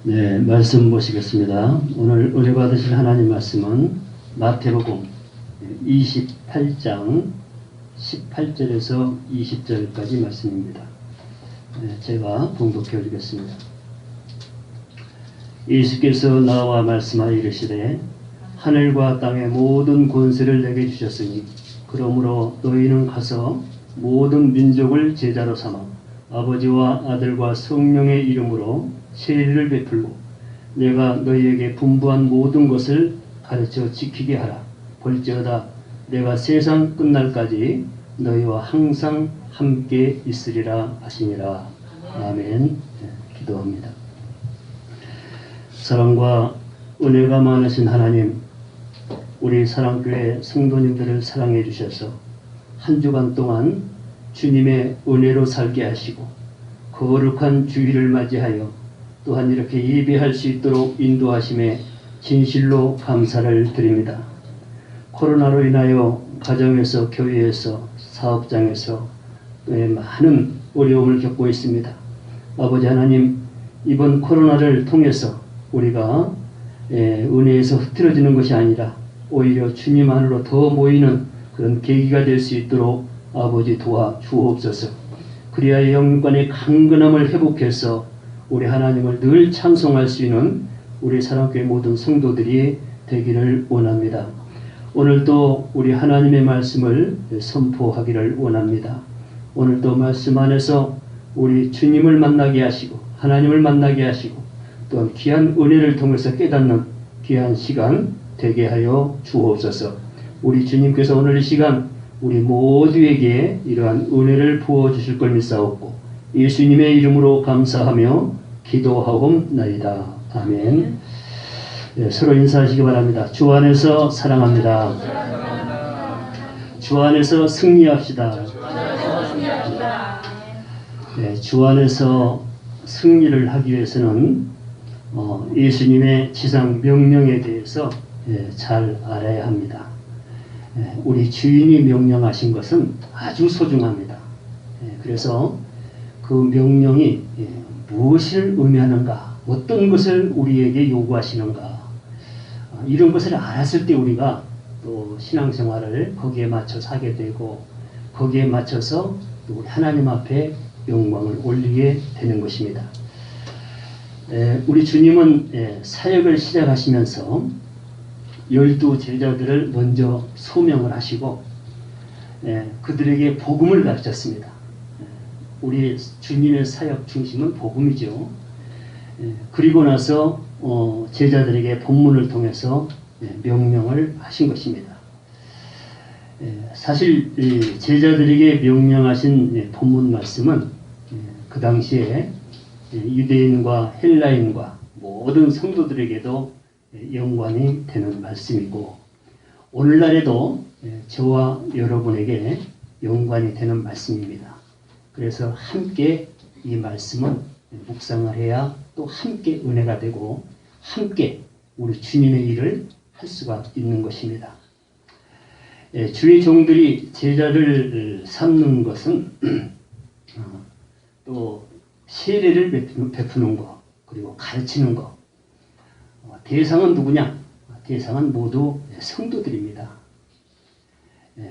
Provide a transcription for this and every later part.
네, 말씀 보시겠습니다. 오늘 은혜 받으실 하나님 말씀은 마태복음 28장 18절에서 20절까지 말씀입니다. 네, 제가 봉독해 드리겠습니다. 예수께서 나와 말씀하여 이르시되 하늘과 땅의 모든 권세를 내게 주셨으니 그러므로 너희는 가서 모든 민족을 제자로 삼아 아버지와 아들과 성령의 이름으로 세례를 베풀고 내가 너희에게 분부한 모든 것을 가르쳐 지키게 하라. 볼지어다 내가 세상 끝날까지 너희와 항상 함께 있으리라 하시니라. 아멘. 네, 기도합니다. 사랑과 은혜가 많으신 하나님, 우리 사랑교회 성도님들을 사랑해 주셔서 한 주간 동안 주님의 은혜로 살게 하시고 거룩한 주일을 맞이하여 또한 이렇게 예배할 수 있도록 인도하심에 진실로 감사를 드립니다. 코로나로 인하여 가정에서, 교회에서, 사업장에서 많은 어려움을 겪고 있습니다. 아버지 하나님, 이번 코로나를 통해서 우리가 은혜에서 흐트러지는 것이 아니라 오히려 주님 안으로 더 모이는 그런 계기가 될 수 있도록 아버지 도와 주옵소서. 그리하여 영육간의 강건함을 회복해서 우리 하나님을 늘 찬송할 수 있는 우리 사랑교회 모든 성도들이 되기를 원합니다. 오늘도 우리 하나님의 말씀을 선포하기를 원합니다. 오늘도 말씀 안에서 우리 주님을 만나게 하시고 하나님을 만나게 하시고 또한 귀한 은혜를 통해서 깨닫는 귀한 시간 되게 하여 주옵소서. 우리 주님께서 오늘 이 시간 우리 모두에게 이러한 은혜를 부어주실 걸 믿사옵고 예수님의 이름으로 감사하며 기도하옵나이다. 아멘. 네, 서로 인사하시기 바랍니다. 주 안에서 사랑합니다. 주 안에서 승리합시다. 네, 주 안에서 승리를 하기 위해서는 예수님의 지상 명령에 대해서 잘 알아야 합니다. 우리 주인이 명령하신 것은 아주 소중합니다. 그래서 그 명령이 무엇을 의미하는가, 어떤 것을 우리에게 요구하시는가, 이런 것을 알았을 때 우리가 또 신앙생활을 거기에 맞춰서 하게 되고 거기에 맞춰서 또 우리 하나님 앞에 영광을 올리게 되는 것입니다. 우리 주님은 사역을 시작하시면서 12 제자들을 먼저 소명을 하시고 그들에게 복음을 가르쳤습니다. 우리 주님의 사역 중심은 복음이죠. 그리고 나서 제자들에게 본문을 통해서 명령을 하신 것입니다. 사실 제자들에게 명령하신 본문 말씀은 그 당시에 유대인과 헬라인과 모든 성도들에게도 연관이 되는 말씀이고 오늘날에도 저와 여러분에게 연관이 되는 말씀입니다. 그래서 함께 이 말씀은 묵상을 해야 또 함께 은혜가 되고 함께 우리 주님의 일을 할 수가 있는 것입니다. 주의 종들이 제자를 삼는 것은 또 세례를 베푸는 것 그리고 가르치는 것. 대상은 누구냐? 대상은 모두 성도들입니다.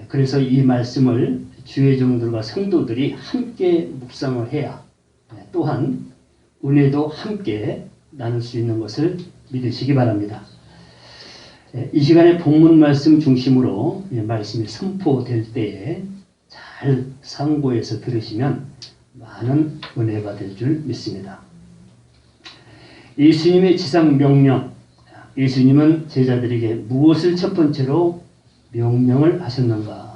그래서 이 말씀을 주의 종들과 성도들이 함께 묵상을 해야 또한 은혜도 함께 나눌 수 있는 것을 믿으시기 바랍니다. 이 시간에 본문 말씀 중심으로 말씀이 선포될 때에 잘 상고해서 들으시면 많은 은혜가 될 줄 믿습니다. 예수님의 지상 명령, 예수님은 제자들에게 무엇을 첫 번째로 명령을 하셨는가?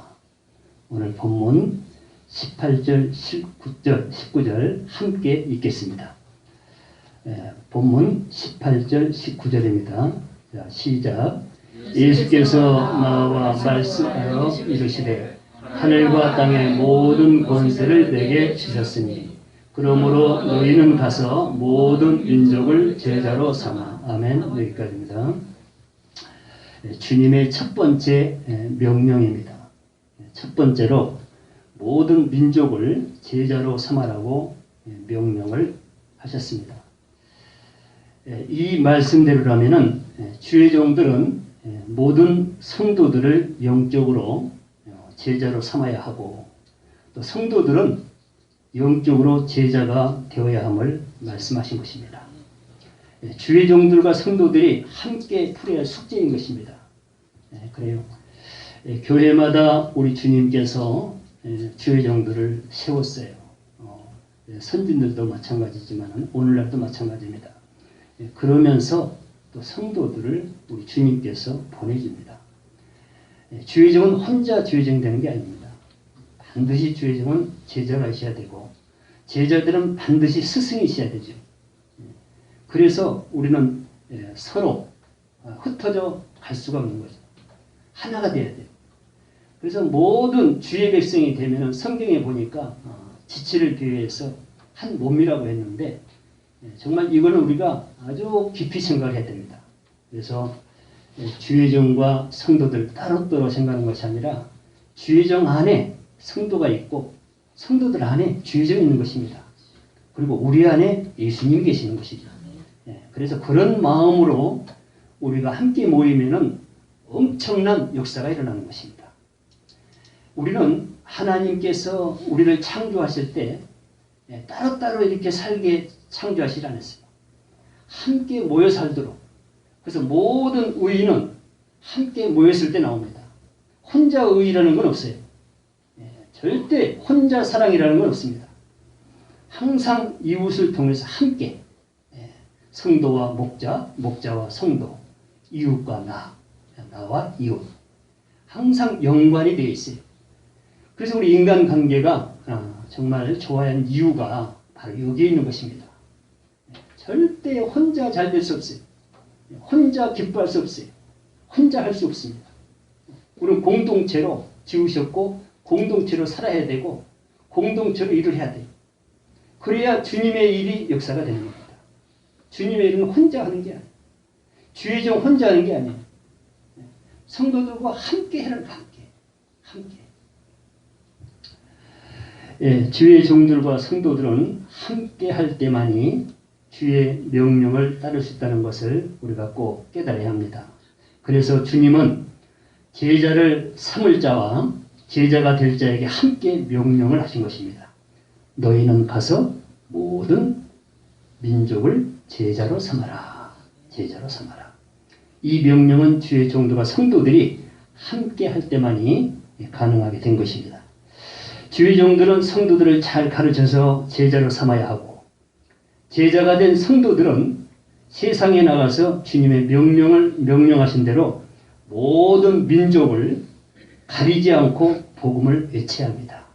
오늘 본문 18절, 19절 함께 읽겠습니다. 본문 18절, 19절입니다. 자, 시작. 예수께서 나와 말씀하여 이르시되 하늘과 땅의 모든 권세를 내게 주셨으니 그러므로 너희는 가서 모든 민족을 제자로 삼아. 아멘. 여기까지입니다. 주님의 첫 번째 명령입니다. 첫 번째로 모든 민족을 제자로 삼아라고 명령을 하셨습니다. 이 말씀대로라면은 주의 종들은 모든 성도들을 영적으로 제자로 삼아야 하고 또 성도들은 영적으로 제자가 되어야 함을 말씀하신 것입니다. 주의 종들과 성도들이 함께 풀어야 할 숙제인 것입니다. 그래요. 교회마다 우리 주님께서 주의 종들을 세웠어요. 선진들도 마찬가지지만 오늘날도 마찬가지입니다. 그러면서 또 성도들을 우리 주님께서 보내줍니다. 주의종은 혼자 주의종 되는 게 아닙니다. 반드시 주의종은 제자가 있어야 되고 제자들은 반드시 스승이 있어야 되죠. 그래서 우리는 서로 흩어져 갈 수가 없는 거죠. 하나가 돼야 돼요. 그래서 모든 주의 백성이 되면 성경에 보니까 지체를 비유해서 한 몸이라고 했는데 정말 이거는 우리가 아주 깊이 생각을 해야 됩니다. 그래서 주의종과 성도들 따로따로 생각하는 것이 아니라 주의종 안에 성도가 있고 성도들 안에 주의종이 있는 것입니다. 그리고 우리 안에 예수님 계시는 것이죠. 그래서 그런 마음으로 우리가 함께 모이면은 엄청난 역사가 일어나는 것입니다. 우리는 하나님께서 우리를 창조하실 때 따로따로 이렇게 살게 창조하시지 않았어요. 함께 모여 살도록. 그래서 모든 의의는 함께 모였을 때 나옵니다. 혼자 의의라는 건 없어요. 절대 혼자 사랑이라는 건 없습니다. 항상 이웃을 통해서 함께 성도와 목자, 목자와 성도, 이웃과 나와 이웃. 항상 연관이 되어 있어요. 그래서 우리 인간관계가 정말 좋아야 하는 이유가 바로 여기에 있는 것입니다. 절대 혼자 잘 될 수 없어요. 혼자 기뻐할 수 없어요. 혼자 할 수 없습니다. 우리는 공동체로 지으셨고 공동체로 살아야 되고 공동체로 일을 해야 돼요. 그래야 주님의 일이 역사가 되는 겁니다. 주님의 일은 혼자 하는 게 아니에요. 주의 종 혼자 하는 게 아니에요. 성도들과 함께 하는 함께. 주의 종들과 성도들은 함께 할 때만이 주의 명령을 따를 수 있다는 것을 우리가 꼭 깨달아야 합니다. 그래서 주님은 제자를 삼을 자와 제자가 될 자에게 함께 명령을 하신 것입니다. 너희는 가서 모든 민족을 제자로 삼아라. 제자로 삼아라. 이 명령은 주의 종들과 성도들이 함께 할 때만이 가능하게 된 것입니다. 주의 종들은 성도들을 잘 가르쳐서 제자로 삼아야 하고 제자가 된 성도들은 세상에 나가서 주님의 명령하신 대로 모든 민족을 가리지 않고 복음을 외쳐야 합니다.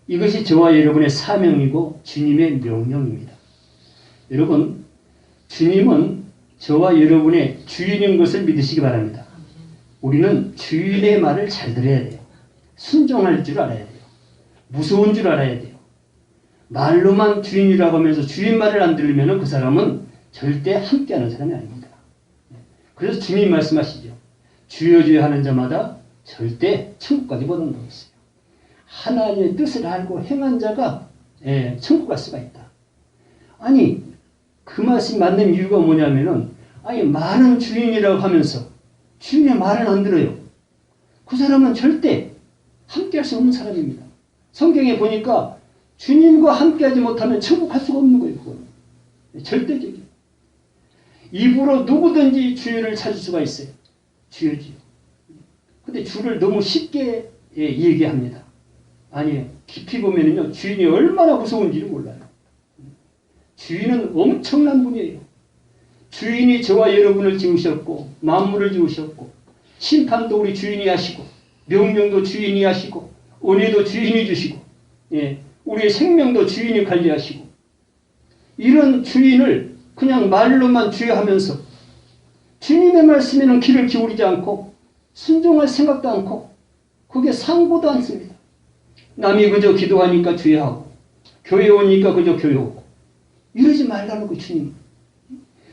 이것이 저와 여러분의 사명이고 주님의 명령입니다. 여러분, 주님은 저와 여러분의 주인인 것을 믿으시기 바랍니다. 우리는 주인의 말을 잘 들어야 돼요. 순종할 줄 알아야 돼요. 무서운 줄 알아야 돼요. 말로만 주인이라고 하면서 주인 말을 안 들으면 그 사람은 절대 함께하는 사람이 아닙니다. 그래서 주님이 말씀하시죠. 주여 주여 하는 자마다 절대 천국까지 못 온다고 했어요. 하나님의 뜻을 알고 행한 자가 천국 갈 수가 있다. 아니 그 말씀이 맞는 이유가 뭐냐면은 말은 주인이라고 하면서 주인의 말을 안 들어요. 그 사람은 절대 함께할 수 없는 사람입니다. 성경에 보니까 주님과 함께하지 못하면 천국 갈 수가 없는 거예요. 그거는. 절대적이에요. 입으로 누구든지 주를 찾을 수가 있어요. 주여지요. 근데 주를 너무 쉽게 얘기합니다. 아니에요. 깊이 보면요 주인이 얼마나 무서운지를 몰라요. 주인은 엄청난 분이에요. 주인이 저와 여러분을 지으셨고 만물을 지으셨고 심판도 우리 주인이 하시고 명령도 주인이 하시고 은혜도 주인이 주시고 우리의 생명도 주인이 관리하시고 이런 주인을 그냥 말로만 주여하면서 주님의 말씀에는 귀를 기울이지 않고 순종할 생각도 않고 그게 상고도 않습니다. 남이 그저 기도하니까 주여하고 교회 오니까 그저 교회 오고 이러지 말라는 거 주님.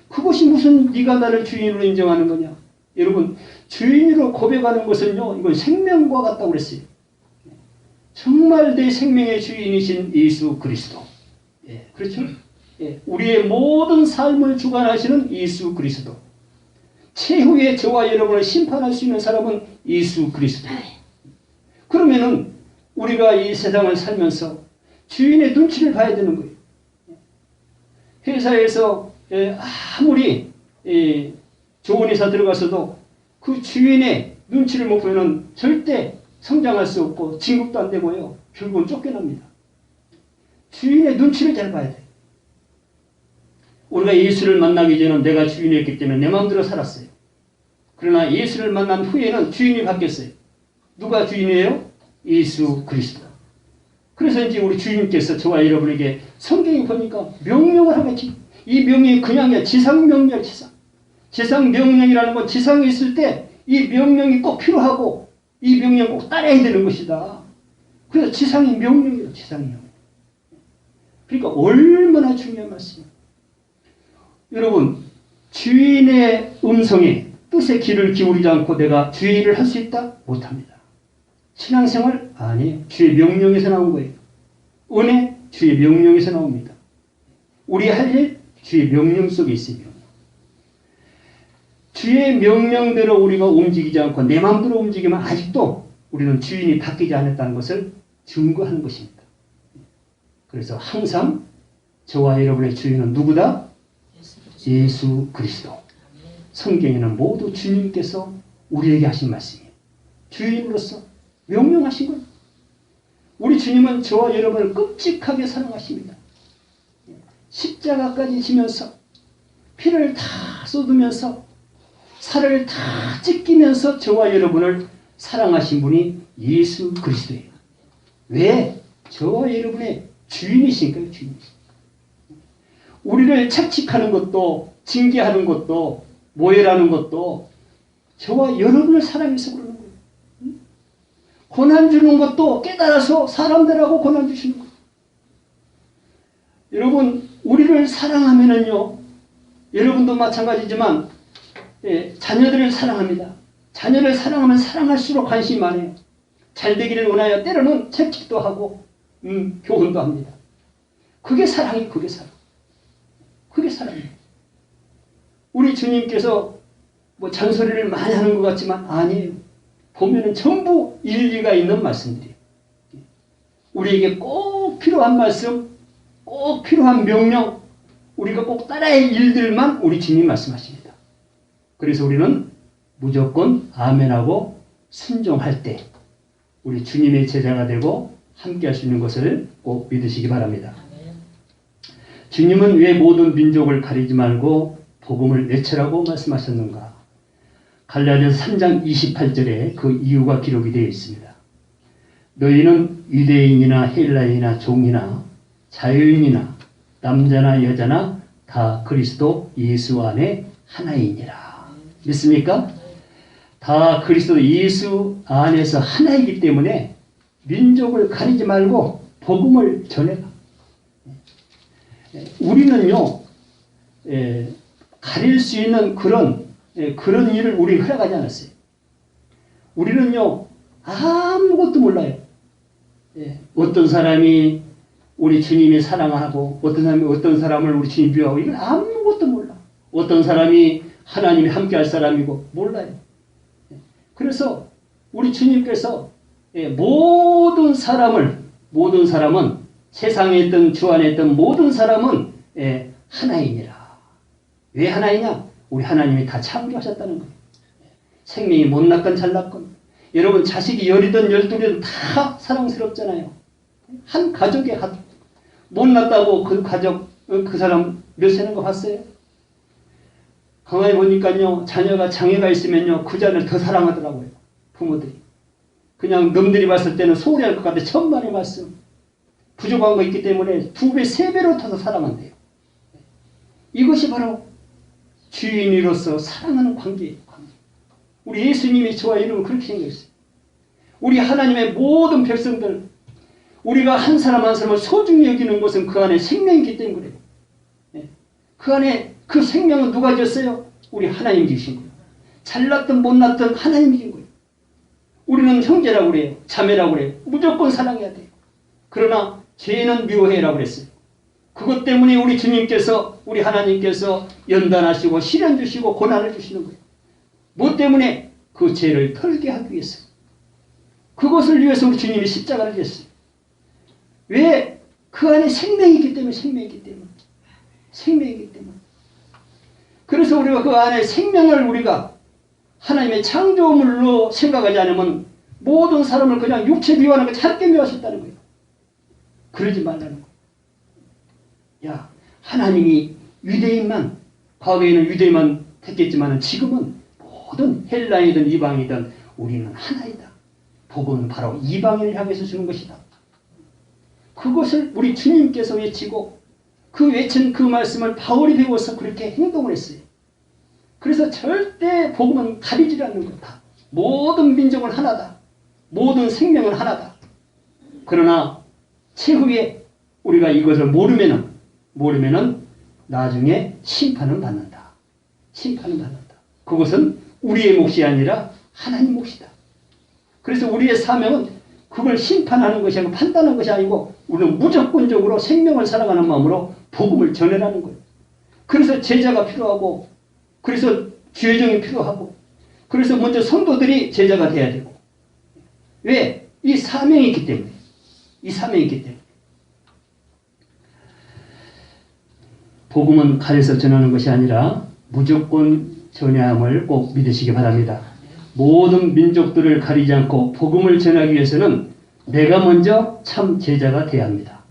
그것이 무슨 네가 나를 주인으로 인정하는 거냐. 여러분 주인으로 고백하는 것은요 이건 생명과 같다고 그랬어요. 정말 내 생명의 주인이신 예수 그리스도. 그렇죠? 우리의 모든 삶을 주관하시는 예수 그리스도. 최후의 저와 여러분을 심판할 수 있는 사람은 예수 그리스도. 그러면은 우리가 이 세상을 살면서 주인의 눈치를 봐야 되는 거예요. 회사에서 아무리 좋은 회사 들어가서도 그 주인의 눈치를 못 보면 절대 성장할 수 없고 진급도 안 되고요. 결국은 쫓겨납니다. 주인의 눈치를 잘 봐야 돼요. 우리가 예수를 만나기 전에는 내가 주인이었기 때문에 내 마음대로 살았어요. 그러나 예수를 만난 후에는 주인이 바뀌었어요. 누가 주인이에요? 예수 그리스도. 그래서 이제 우리 주님께서 저와 여러분에게 성경에 보니까 명령을 하겠지. 이 명령이 그냥이야. 지상명령, 지상. 지상명령이라는 건 지상에 있을 때 이 명령이 꼭 필요하고 이 명령 꼭 따라야 되는 것이다. 그래서 지상의 명령이에요. 지상의 명령. 그러니까 얼마나 중요한 말씀이에요. 여러분, 주인의 음성에 뜻의 귀를 기울이지 않고 내가 주의 일을 할 수 있다? 못합니다. 신앙생활? 아니에요. 주의 명령에서 나온 거예요. 은혜? 주의 명령에서 나옵니다. 우리 할 일? 주의 명령 속에 있으며 주의 명령대로 우리가 움직이지 않고 내 마음대로 움직이면 아직도 우리는 주인이 바뀌지 않았다는 것을 증거하는 것입니다. 그래서 항상 저와 여러분의 주인은 누구다? 예수 그리스도. 성경에는 모두 주님께서 우리에게 하신 말씀이에요. 주인으로서 명령하신 거예요. 우리 주님은 저와 여러분을 끔찍하게 사랑하십니다. 십자가까지 지면서 피를 다 쏟으면서 살을 다 찢기면서 저와 여러분을 사랑하신 분이 예수 그리스도예요. 왜? 저와 여러분의 주인이신가요? 주인이신. 우리를 채찍하는 것도 징계하는 것도 모해라는 것도 저와 여러분을 사랑해서 그러는 거예요. 고난 주는 것도 깨달아서 사람들하고 고난 주시는 거예요. 여러분, 우리를 사랑하면은요, 여러분도 마찬가지지만 자녀들을 사랑합니다. 자녀를 사랑하면 사랑할수록 관심이 많아요. 잘 되기를 원하여 때로는 채찍도 하고 교훈도 합니다. 그게 사랑이에요. 그게 사랑. 그게 사랑이에요. 우리 주님께서 뭐 잔소리를 많이 하는 것 같지만 아니에요. 보면은 전부 일리가 있는 말씀들이에요. 우리에게 꼭 필요한 말씀, 꼭 필요한 명령, 우리가 꼭 따라야 할 일들만 우리 주님이 말씀하십니다. 그래서 우리는 무조건 아멘하고 순종할 때 우리 주님의 제자가 되고 함께 할 수 있는 것을 꼭 믿으시기 바랍니다. 주님은 왜 모든 민족을 가리지 말고 복음을 외치라고 말씀하셨는가? 갈라디아서 3장 28절에 그 이유가 기록이 되어 있습니다. 너희는 유대인이나 헬라인이나 종이나 자유인이나 남자나 여자나 다 그리스도 예수 안에 하나이니라. 믿습니까? 다 그리스도 예수 안에서 하나이기 때문에 민족을 가리지 말고 복음을 전해라. 우리는요, 가릴 수 있는 그런 일을 우리 허락하지 않았어요. 우리는요, 아무것도 몰라요. 어떤 사람이 우리 주님이 사랑하고 어떤 사람을 우리 주님이 미워하고 이건 아무것도 몰라. 어떤 사람이 하나님이 함께할 사람이고 몰라요. 그래서 우리 주님께서 모든 사람은 세상에 있던 주 안에 있던 모든 사람은 하나이니라. 왜 하나이냐? 우리 하나님이 다 창조하셨다는 거예요. 생명이 못 낳건 잘 낳건 여러분 자식이 10이든 12이든 다 사랑스럽잖아요. 한 가족에 못 낳았다고 그 가족 그 사람 몇 세는 거 봤어요? 가만히 보니까요, 자녀가 장애가 있으면요, 그 자녀를 더 사랑하더라고요. 부모들이. 그냥 놈들이 봤을 때는 소홀히 할 것 같아. 천만의 말씀. 부족한 거 있기 때문에 2배, 3배로 더 사랑한대요. 이것이 바로 주인으로서 사랑하는 관계예요. 관계. 우리 예수님이 저와 여러분 그렇게 생겼어요. 우리 하나님의 모든 백성들, 우리가 한 사람 한 사람을 소중히 여기는 것은 그 안에 생명이기 때문에 그래요. 그 안에 그 생명은 누가 줬어요? 우리 하나님 주신 거예요. 잘났든 못났든 하나님 주신 거예요. 우리는 형제라고 그래요. 자매라고 그래요. 무조건 사랑해야 돼요. 그러나 죄는 미워해라고 그랬어요. 그것 때문에 우리 주님께서, 우리 하나님께서 연단하시고 시련 주시고 고난을 주시는 거예요. 뭐 때문에? 그 죄를 털게 하기 위해서. 그것을 위해서 우리 주님이 십자가를 졌어요. 왜? 그 안에 생명이 있기 때문에, 생명이기 때문에. 생명이기 때문에. 그래서 우리가 그 안에 생명을 우리가 하나님의 창조물로 생각하지 않으면 모든 사람을 그냥 육체 미워하는 거 작게 미워하셨다는 거예요. 그러지 말라는 거예요. 야, 하나님이 유대인만, 과거에는 유대인만 택했지만 지금은 모든 헬라인이든 이방이든 우리는 하나이다. 복음은 바로 이방인을 향해서 주는 것이다. 그것을 우리 주님께서 외치고 그 외친 그 말씀을 바울이 배워서 그렇게 행동을 했어요. 그래서 절대 복음은 가리지 않는 거다. 모든 민족은 하나다. 모든 생명은 하나다. 그러나 최후에 우리가 이것을 모르면은 나중에 심판은 받는다. 심판은 받는다. 그것은 우리의 몫이 아니라 하나님 몫이다. 그래서 우리의 사명은 그걸 심판하는 것이 아니고 판단하는 것이 아니고 우리는 무조건적으로 생명을 살아가는 마음으로 복음을 전해라는 거예요. 그래서 제자가 필요하고, 그래서 주의종이 필요하고, 그래서 먼저 성도들이 제자가 돼야 되고. 왜? 이 사명이 있기 때문에. 이 사명이 있기 때문에. 복음은 가려서 전하는 것이 아니라 무조건 전함을 꼭 믿으시기 바랍니다. 모든 민족들을 가리지 않고 복음을 전하기 위해서는 내가 먼저 참 제자가 되어야 합니다.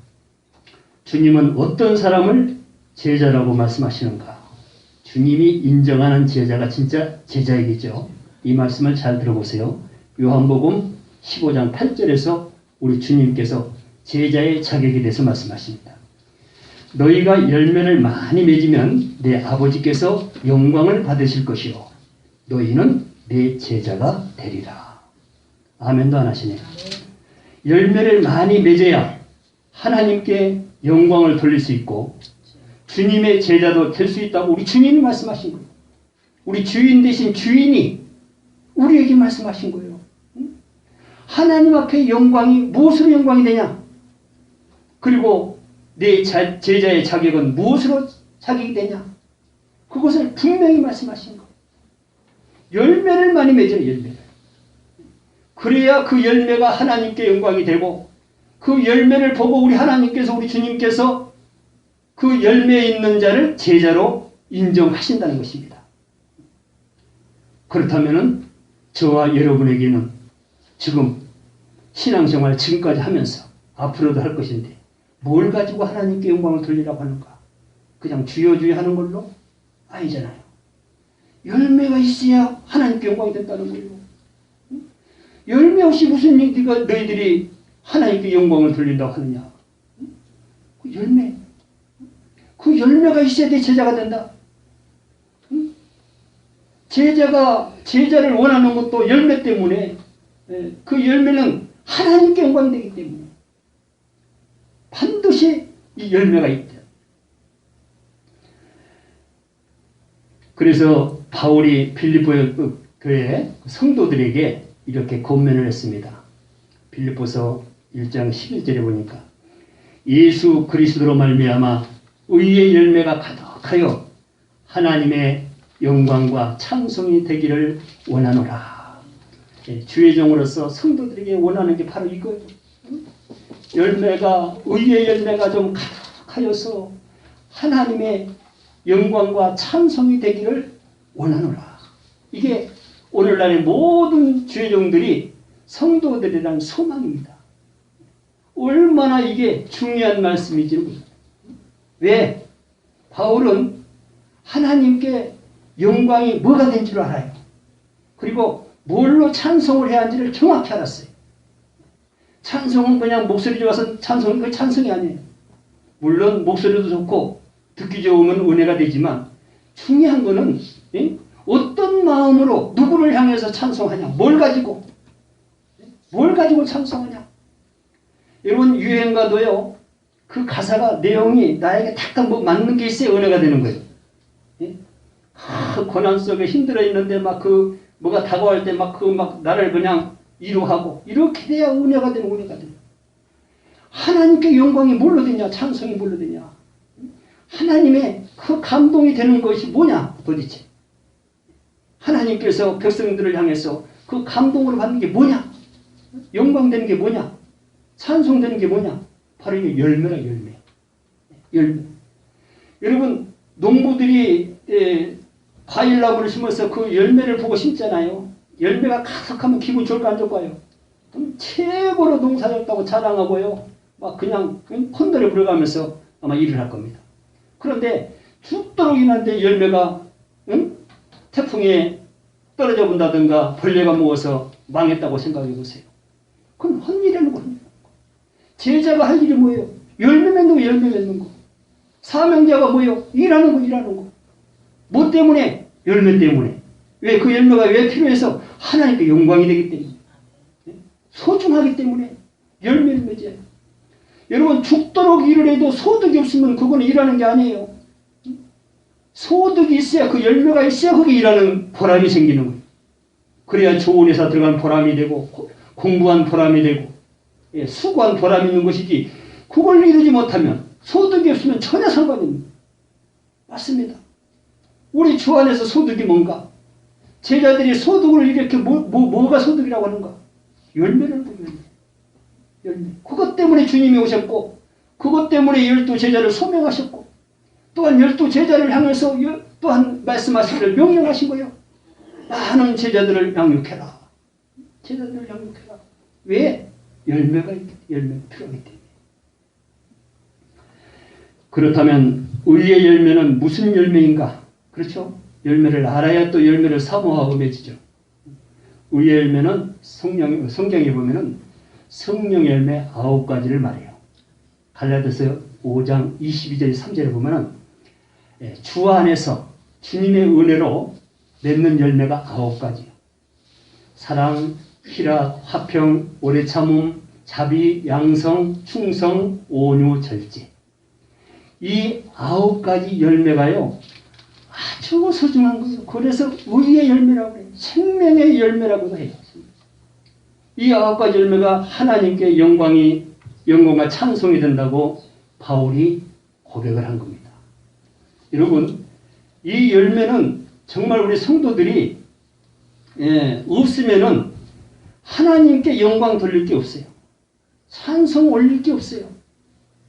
주님은 어떤 사람을 제자라고 말씀하시는가? 주님이 인정하는 제자가 진짜 제자이겠죠. 이 말씀을 잘 들어보세요. 요한복음 15장 8절에서 우리 주님께서 제자의 자격에 대해서 말씀하십니다. 너희가 열매를 많이 맺으면 내 아버지께서 영광을 받으실 것이요 너희는 내 제자가 되리라. 아멘도 안 하시네요. 열매를 많이 맺어야 하나님께 영광을 돌릴 수 있고 주님의 제자도 될 수 있다고 우리 주님이 말씀하신 거예요. 우리 주인 대신 주인이 우리에게 말씀하신 거예요. 하나님 앞에 영광이 무엇으로 영광이 되냐? 그리고 내 제자의 자격은 무엇으로 자격이 되냐? 그것을 분명히 말씀하신 거예요. 열매를 많이 맺어요. 열매를. 그래야 그 열매가 하나님께 영광이 되고 그 열매를 보고 우리 하나님께서 우리 주님께서 그 열매에 있는 자를 제자로 인정하신다는 것입니다. 그렇다면 저와 여러분에게는 지금 신앙생활 지금까지 하면서 앞으로도 할 것인데 뭘 가지고 하나님께 영광을 돌리라고 하는가? 그냥 주여 주여 하는 걸로? 아니잖아요. 열매가 있어야 하나님께 영광이 된다는 거예요. 열매 없이 무슨 너희들이 하나님께 영광을 돌린다고 하느냐? 그 열매. 그 열매가 있어야 내 제자가 된다. 제자를 원하는 것도 열매 때문에 그 열매는 하나님께 영광되기 때문에 반드시 이 열매가 있다. 그래서 바울이 빌립보 교회 성도들에게 이렇게 권면을 했습니다. 빌립보서 1장 11절에 보니까 예수 그리스도로 말미암아 의의 열매가 가득하여 하나님의 영광과 찬송이 되기를 원하노라. 주의 종으로서 성도들에게 원하는 게 바로 이거예요. 열매가 의의 열매가 좀 가득하여서 하나님의 영광과 찬송이 되기를 원하노라. 이게 오늘날의 모든 주의 종들이 성도들에 대한 소망입니다. 얼마나 이게 중요한 말씀인지 모릅니다. 왜? 바울은 하나님께 영광이 뭐가 된 줄 알아요. 그리고 뭘로 찬송을 해야 하는지를 정확히 알았어요. 찬송은 그냥 목소리 좋아서 찬송은 그 찬송이 아니에요. 물론 목소리도 좋고 듣기 좋으면 은혜가 되지만 중요한 거는 어떤 마음으로 누구를 향해서 찬송하냐. 뭘 가지고 찬송하냐. 여러분 유행가도요. 그 가사가 내용이 나에게 탁탁 맞는 게 있어야 은혜가 되는 거예요. 고난 속에 힘들어 있는데 뭐가 다가올 때 나를 그냥 위로하고 이렇게 돼야 은혜가 되는 은혜가 돼요. 하나님께 영광이 뭘로 되냐? 찬송이 뭘로 되냐? 하나님의 그 감동이 되는 것이 뭐냐 도대체. 하나님께서 백성들을 향해서 그 감동을 받는 게 뭐냐? 영광되는 게 뭐냐? 찬송되는 게 뭐냐? 바로 이게 열매라, 열매. 열매. 여러분, 농부들이 과일나무를 심어서 그 열매를 보고 심잖아요. 열매가 가득하면 기분 좋을까 안 좋을까요? 최고로 농사졌다고 자랑하고요. 막 그냥 콘도를 불어가면서 아마 일을 할 겁니다. 그런데 죽도록 인한데 열매가 태풍에 떨어져 본다든가 벌레가 먹어서 망했다고 생각해 보세요. 그건 헛일이라는 거. 제자가 할 일이 뭐예요? 열매 맺는 거, 열매 맺는 거. 사명자가 뭐예요? 일하는 거, 일하는 거. 뭐 때문에? 열매 때문에. 왜 그 열매가 왜 필요해서? 하나님께 영광이 되기 때문에. 소중하기 때문에 열매를 맺어요. 여러분, 죽도록 일을 해도 소득이 없으면 그거는 일하는 게 아니에요. 소득이 있어야, 그 열매가 있어야 거기 일하는 보람이 생기는 거예요. 그래야 좋은 회사 들어간 보람이 되고 공부한 보람이 되고 수고한 보람이 있는 것이지, 그걸 이루지 못하면 소득이 없으면 전혀 상관이 없는 거예요. 맞습니다. 우리 주 안에서 소득이 뭔가? 제자들이 소득을 이렇게 뭐가 소득이라고 하는가? 열매를 보여요. 열매. 그것 때문에 주님이 오셨고, 그것 때문에 12 제자를 소명하셨고, 또한 12 제자를 향해서 또한 말씀하시기를 명령하신 거예요. 많은 제자들을 양육해라. 제자들을 양육해라. 왜? 열매가 필요하기 때문에. 그렇다면 의의 열매는 무슨 열매인가? 그렇죠? 열매를 알아야 또 열매를 사모하고 맺지죠. 의의 열매는 성경에 보면은 성령 열매 9가지를 말해요. 갈라디아서 5장 22절 3절에 보면은 주 안에서 주님의 은혜로 맺는 열매가 9가지예요. 사랑, 희락, 화평, 오래 참음, 자비, 양성, 충성, 온유, 절제. 이 9가지 열매가요, 아주 소중한 거예요. 그래서 의의 열매라고 해요. 생명의 열매라고도 해요. 이 9가지 열매가 하나님께 영광과 찬송이 된다고 바울이 고백을 한 겁니다. 여러분, 이 열매는 정말 우리 성도들이 없으면은 하나님께 영광 돌릴 게 없어요. 찬송 올릴 게 없어요.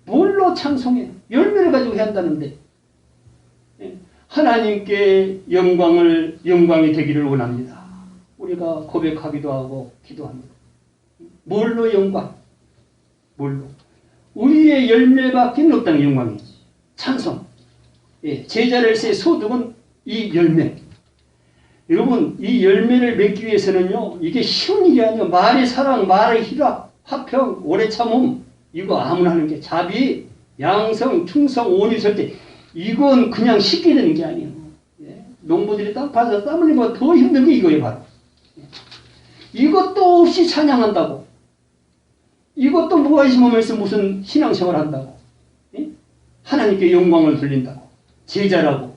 뭘로 찬송해요? 열매를 가지고 해야 한다는데. 하나님께 영광이 되기를 원합니다. 우리가 고백하기도 하고 기도합니다. 뭘로 영광? 뭘로? 우리의 열매밖에 없다는 영광이. 찬송. 제자를 세 소득은 이 열매. 여러분, 이 열매를 맺기 위해서는요, 이게 쉬운 일이 아니에요. 말의 사랑, 말의 희락, 화평, 오래 참음, 이거 아무나 하는 게, 자비, 양성, 충성, 온유, 절제, 이건 그냥 쉽게 되는 게 아니에요. 농부들이 땀 파서 땀 흘리면 더 힘든 게 이거예요, 바로. 이것도 없이 찬양한다고. 이것도 무관심 심으면서 무슨 신앙생활 한다고. 하나님께 영광을 돌린다고. 제자라고.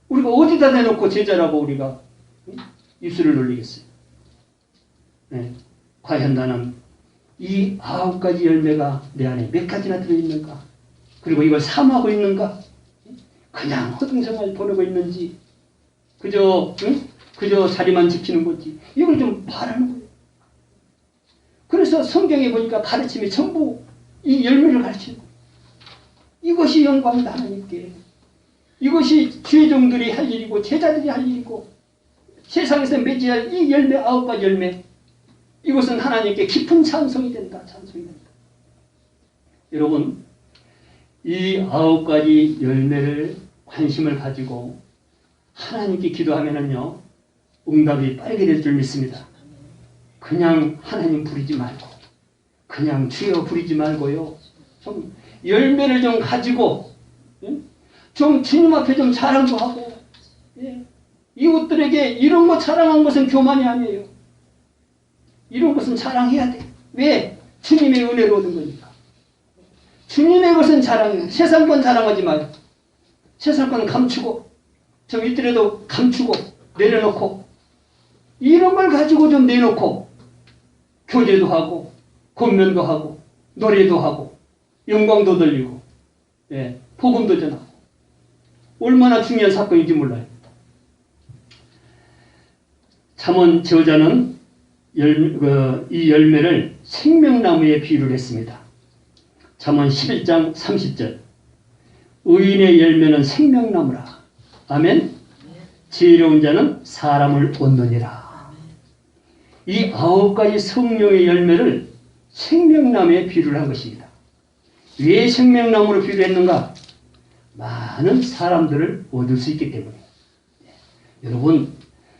우리가 어디다 대놓고 제자라고 우리가 입술을 놀리겠어요. 과연 나는 이 9가지 열매가 내 안에 몇 가지나 들어있는가? 그리고 이걸 사모하고 있는가? 그냥 허둥생활 보내고 있는지, 그저 자리만 지키는 건지, 이걸 좀 말하는 거예요. 그래서 성경에 보니까 가르침이 전부 이 열매를 가르치는 거예요. 이것이 영광이다, 하나님께. 이것이 주의 종들이 할 일이고 제자들이 할 일이고 세상에서 맺어야 할 이 열매, 9가지 열매, 이것은 하나님께 깊은 찬송이 된다. 찬송이 된다. 여러분, 이 9가지 열매를 관심을 가지고 하나님께 기도하면은요, 응답이 빠르게 될 줄 믿습니다. 그냥 하나님 부르지 말고, 그냥 주여 부르지 말고요, 좀 열매를 좀 가지고, 좀 주님 앞에 좀 자랑도 하고, 이웃들에게 이런 거 자랑한 것은 교만이 아니에요. 이런 것은 자랑해야 돼. 왜? 주님의 은혜로 얻은 거니까. 주님의 것은 자랑해요. 세상 건 자랑하지 마요. 세상 건 감추고, 좀 있더라도 감추고, 내려놓고, 이런 걸 가지고 좀 내놓고, 교제도 하고, 권면도 하고, 노래도 하고, 영광도 돌리고, 복음도 전하고. 얼마나 중요한 사건인지 몰라요. 잠언 저자는 이 열매를 생명나무에 비유를 했습니다. 잠언 11장 30절. 의인의 열매는 생명나무라. 아멘. 지혜로운 자는 사람을 얻느니라. 이 9가지 성령의 열매를 생명나무에 비유를 한 것입니다. 왜 생명나무로 비유를 했는가? 많은 사람들을 얻을 수 있기 때문에. 여러분,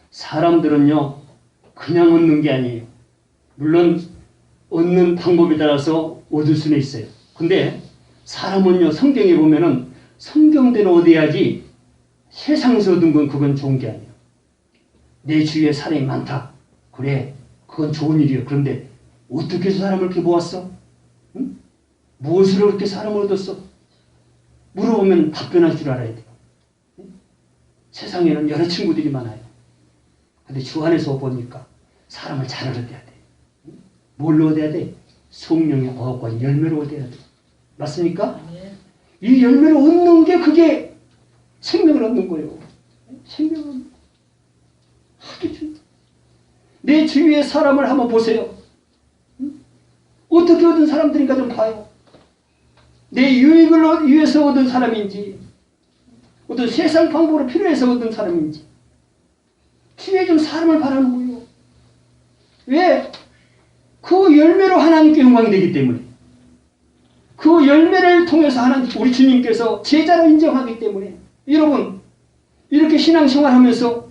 사람들은요 그냥 얻는 게 아니에요. 물론 얻는 방법에 따라서 얻을 수는 있어요. 근데 사람은요, 성경에 보면은 성경대로 얻어야지 세상에서 얻은 건 그건 좋은 게 아니에요. 내 주위에 사람이 많다. 그래, 그건 좋은 일이에요. 그런데 어떻게 해서 사람을 이렇게 모았어? 응? 무엇으로 그렇게 사람을 얻었어? 물어보면 답변할 줄 알아야 돼요. 응? 세상에는 여러 친구들이 많아요. 근데 주 안에서 보니까 사람을 잘 얻어야 돼. 응? 뭘로 얻어야 돼? 성령의 9가지 열매로 얻어야 돼. 맞습니까? 이 열매를 얻는 게 그게 생명을 얻는 거예요. 생명을 얻는 거. 하기 중. 내 주위의 사람을 한번 보세요. 응? 어떻게 얻은 사람들인가 좀 봐요. 내 유익을 위해서 얻은 사람인지, 어떤 세상 방법으로 필요해서 얻은 사람인지, 뒤에 좀 사람을 바라는 거예요. 왜? 그 열매로 하나님께 영광이 되기 때문에. 그 열매를 통해서 하나님, 우리 주님께서 제자로 인정하기 때문에. 여러분, 이렇게 신앙생활하면서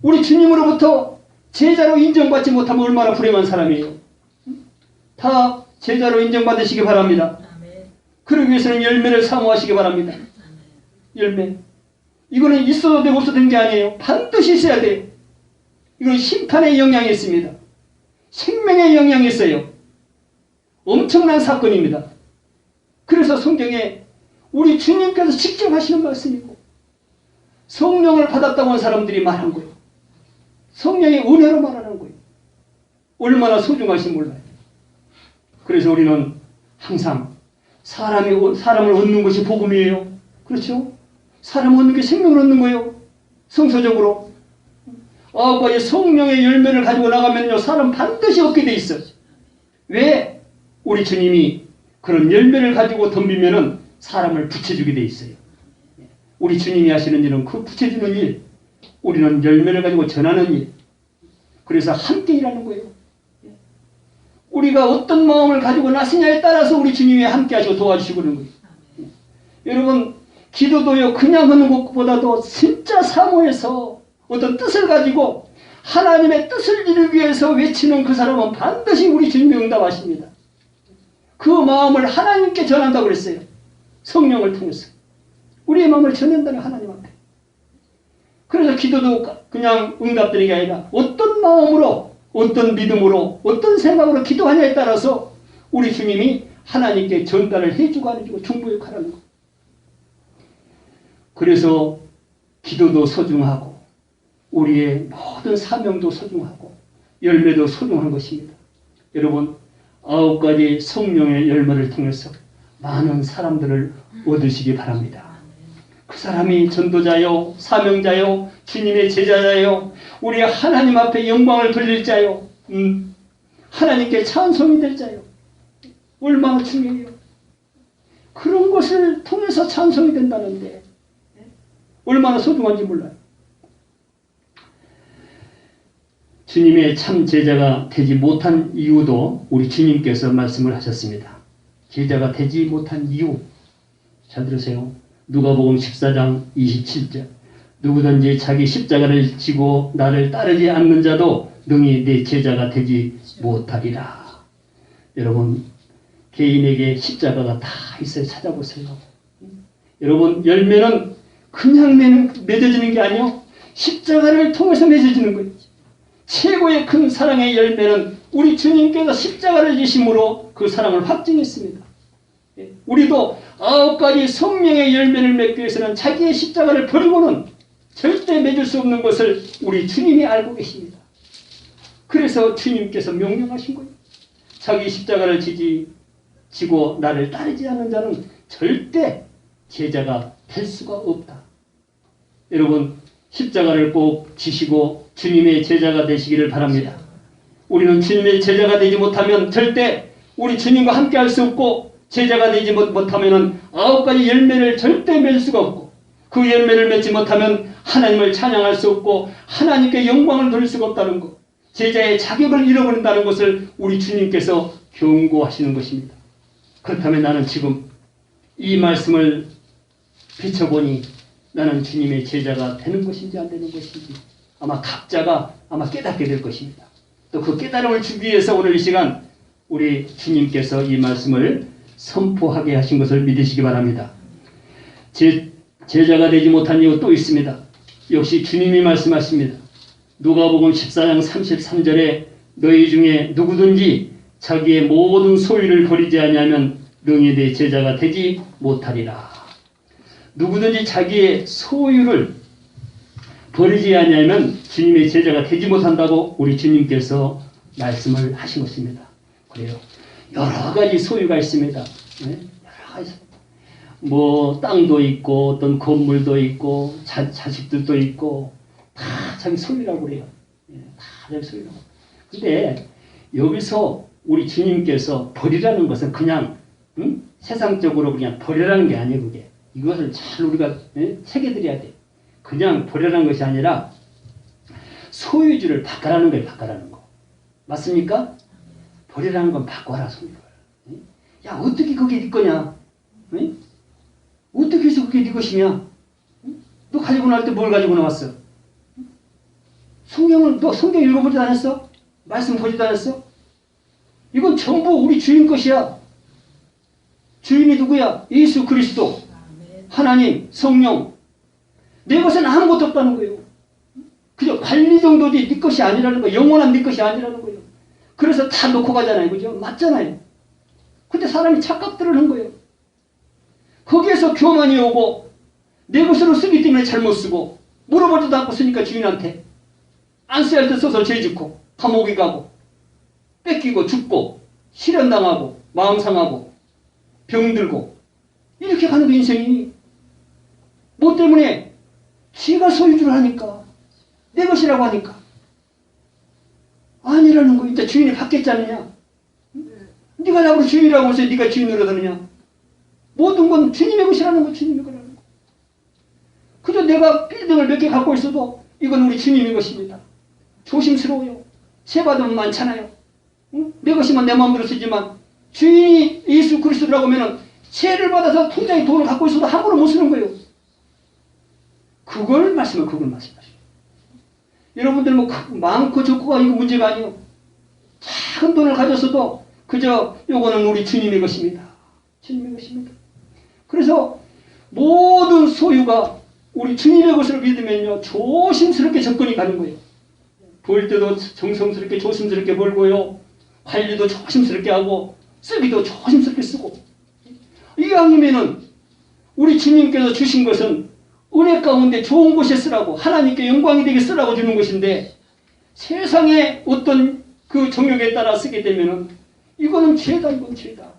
우리 주님으로부터 제자로 인정받지 못하면 얼마나 불행한 사람이에요. 다 제자로 인정받으시기 바랍니다. 그러기 위해서는 열매를 사모하시기 바랍니다. 열매. 이거는 있어도 되고 없어도 되는 게 아니에요. 반드시 있어야 돼요. 이건 심판의 영향이 있습니다. 생명의 영향이 있어요. 엄청난 사건입니다. 그래서 성경에 우리 주님께서 직접 하시는 말씀이고, 성령을 받았다고 하는 사람들이 말한 거예요. 성령의 은혜로 말하는 거예요. 얼마나 소중하신지 몰라요. 그래서 우리는 항상 사람을 얻는 것이 복음이에요. 그렇죠? 사람을 얻는 게 생명을 얻는 거예요. 성서적으로. 9가지 성령의 열매를 가지고 나가면요, 사람 반드시 얻게 돼 있어요. 왜? 우리 주님이 그런 열매를 가지고 덤비면은 사람을 붙여주게 돼 있어요. 우리 주님이 하시는 일은 그 붙여주는 일, 우리는 열매를 가지고 전하는 일. 그래서 함께 일하는 거예요. 우리가 어떤 마음을 가지고 나서냐에 따라서 우리 주님이 함께 하시고 도와주시고 그러는 거예요. 여러분, 기도도요, 그냥 하는 것보다도 진짜 사모해서 어떤 뜻을 가지고 하나님의 뜻을 이루기 위해서 외치는 그 사람은 반드시 우리 주님이 응답하십니다. 그 마음을 하나님께 전한다고 그랬어요. 성령을 통해서. 우리의 마음을 전한다는 하나님 앞에. 그래서 기도도 그냥 응답되는 게 아니라 어떤 마음으로, 어떤 믿음으로, 어떤 생각으로 기도하냐에 따라서 우리 주님이 하나님께 전달을 해주고 안 해주고 중보의 역할을 하는 거예요. 그래서 기도도 소중하고 우리의 모든 사명도 소중하고 열매도 소중한 것입니다. 여러분, 9가지 성령의 열매를 통해서 많은 사람들을 얻으시기 바랍니다. 그 사람이 전도자요, 사명자요, 주님의 제자자요, 우리 하나님 앞에 영광을 돌릴 자요, 하나님께 찬송이 될 자요. 얼마나 중요해요. 그런 것을 통해서 찬송이 된다는데 얼마나 소중한지 몰라요. 주님의 참 제자가 되지 못한 이유도 우리 주님께서 말씀을 하셨습니다. 제자가 되지 못한 이유, 잘 들으세요. 누가복음 14장 27절. 누구든지 자기 십자가를 지고 나를 따르지 않는 자도 능히 내 제자가 되지 못하리라. 여러분, 개인에게 십자가가 다 있어요. 찾아보세요. 여러분, 열매는 그냥 맺어지는 게 아니요, 십자가를 통해서 맺어지는 거예요. 최고의 큰 사랑의 열매는 우리 주님께서 십자가를 지심으로 그 사랑을 확증했습니다. 우리도 9가지 성령의 열매를 맺기 위해서는 자기의 십자가를 버리고는 절대 맺을 수 없는 것을 우리 주님이 알고 계십니다. 그래서 주님께서 명령하신 거예요. 자기 십자가를 지고 나를 따르지 않는 자는 절대 제자가 될 수가 없다. 여러분 십자가를 꼭 지시고 주님의 제자가 되시기를 바랍니다. 우리는 주님의 제자가 되지 못하면 절대 우리 주님과 함께 할 수 없고, 제자가 되지 못하면 9가지 열매를 절대 맺을 수가 없고, 그 열매를 맺지 못하면 하나님을 찬양할 수 없고 하나님께 영광을 돌릴 수가 없다는 것, 제자의 자격을 잃어버린다는 것을 우리 주님께서 경고하시는 것입니다. 그렇다면 나는 지금 이 말씀을 비춰보니 나는 주님의 제자가 되는 것인지 안 되는 것인지 아마 각자가 깨닫게 될 것입니다. 또 그 깨달음을 주기 위해서 오늘 이 시간 우리 주님께서 이 말씀을 선포하게 하신 것을 믿으시기 바랍니다. 제자가 되지 못한 이유 또 있습니다. 역시 주님이 말씀하십니다. 누가복음 14장 33절에 너희 중에 누구든지 자기의 모든 소유를 버리지 아니하면 능히 내 제자가 되지 못하리라. 누구든지 자기의 소유를 버리지 아니하면 주님의 제자가 되지 못한다고 우리 주님께서 말씀을 하신 것입니다. 그래요. 여러 가지 소유가 있습니다. 네? 여러 가지. 뭐 땅도 있고 어떤 건물도 있고 자식들도 있고 다 자기 소유라고 그래요. 다 자기 소유라고. 근데 여기서 우리 주님께서 버리라는 것은 그냥 세상적으로 그냥 버리라는 게 아니에요. 그게. 이것을 잘 우리가 새겨드려야 돼. 그냥 버리라는 것이 아니라 소유주를 바꿔라는 거예요. 바꿔라는 거. 맞습니까? 버리라는 건 바꿔라, 소유를. 야, 어떻게 그게 네 거냐? 어떻게 해서 그게 네 것이냐? 너 가지고 나올 때 뭘 가지고 나왔어? 너 성경 읽어보지도 않았어? 말씀 보지도 않았어? 이건 전부 우리 주인 것이야. 주인이 누구야? 예수 그리스도, 하나님, 성령. 내 것은 아무것도 없다는 거예요. 그저 관리 정도지 네 것이 아니라는 거예요. 영원한 네 것이 아니라는 거예요. 그래서 다 놓고 가잖아요. 그죠? 맞잖아요. 근데 사람이 착각들을 한 거예요. 거기에서 교만이 오고 내 것으로 쓰기 때문에 잘못 쓰고 물어보지도 않고 쓰니까 주인한테 안 써야 할 때 써서 죄 짓고 감옥에 가고 뺏기고 죽고 실현당하고 마음 상하고 병들고 이렇게 가는 게 인생이. 뭐 때문에? 지가 소유주를 하니까, 내 것이라고 하니까. 아니라는 거. 이제 주인이 바뀌었지 않느냐? 네가 나보고 주인이라고 해서 네가 주인으로 되느냐? 모든 건 주님의 것이라는 거, 주님의 거라는 거. 그저 내가 빌딩을 몇 개 갖고 있어도 이건 우리 주님의 것입니다. 조심스러워요. 세 받으면 많잖아요. 응? 내 것이면 내 마음대로 쓰지만 주인이 예수 그리스도라고 하면 세를 받아서 통장에 돈을 갖고 있어도 함부로 못 쓰는 거예요. 그걸 말씀하시죠. 여러분들 뭐 많고 적고가 이거 문제가 아니에요. 작은 돈을 가졌어도 그저 요거는 우리 주님의 것입니다. 주님의 것입니다. 그래서 모든 소유가 우리 주님의 것으로 믿으면요, 조심스럽게 접근이 가는 거예요. 벌 때도 정성스럽게 조심스럽게 벌고요, 관리도 조심스럽게 하고 쓰기도 조심스럽게 쓰고. 이왕이면은 우리 주님께서 주신 것은 은혜 가운데 좋은 곳에 쓰라고, 하나님께 영광이 되게 쓰라고 주는 것인데, 세상의 어떤 그 정욕에 따라 쓰게 되면은 이거는 죄다, 이건 죄다.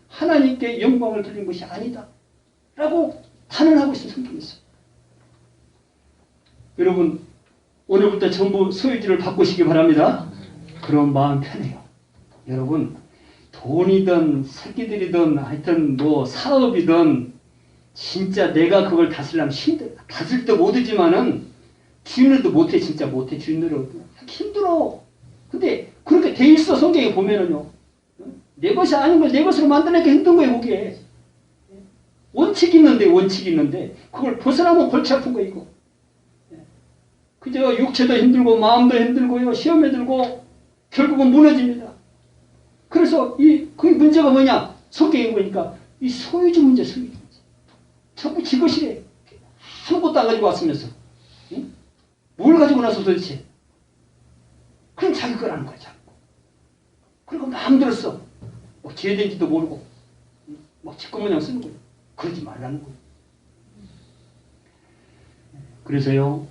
하나님께 영광을 돌린 것이 아니다 라고 단언하고 있는 성경이 있어요. 여러분, 오늘부터 전부 소유주를 바꾸시기 바랍니다. 그런 마음 편해요. 여러분, 돈이든 새끼들이든 하여튼 뭐 사업이든 진짜 내가 그걸 다스리려면 힘들어. 다스릴 때 못하지만은 주인으로도 못해. 진짜 못해. 주인으로 힘들어. 근데 그렇게 돼 있어. 성경에 보면은요, 내 것이 아닌 걸 내 것으로 만들어내기 힘든 거예요. 그게 원칙이 있는데 그걸 벗어나면 골치 아픈 거예요. 이거 그저 육체도 힘들고 마음도 힘들고요, 시험에 들고 결국은 무너집니다. 그래서 그 문제가 뭐냐? 성경에 보니까 이 소유주 문제, 소유주. 전부 지 것이래. 아무것도 안 가지고 왔으면서. 응? 뭘 가지고 나서 도대체? 그럼 자기 거라는 거야, 자꾸. 그리고 마음대로 써. 뭐 죄된지도 모르고. 막 지꺼모냥 쓰는 거예요. 그러지 말라는 거예요. 그래서요,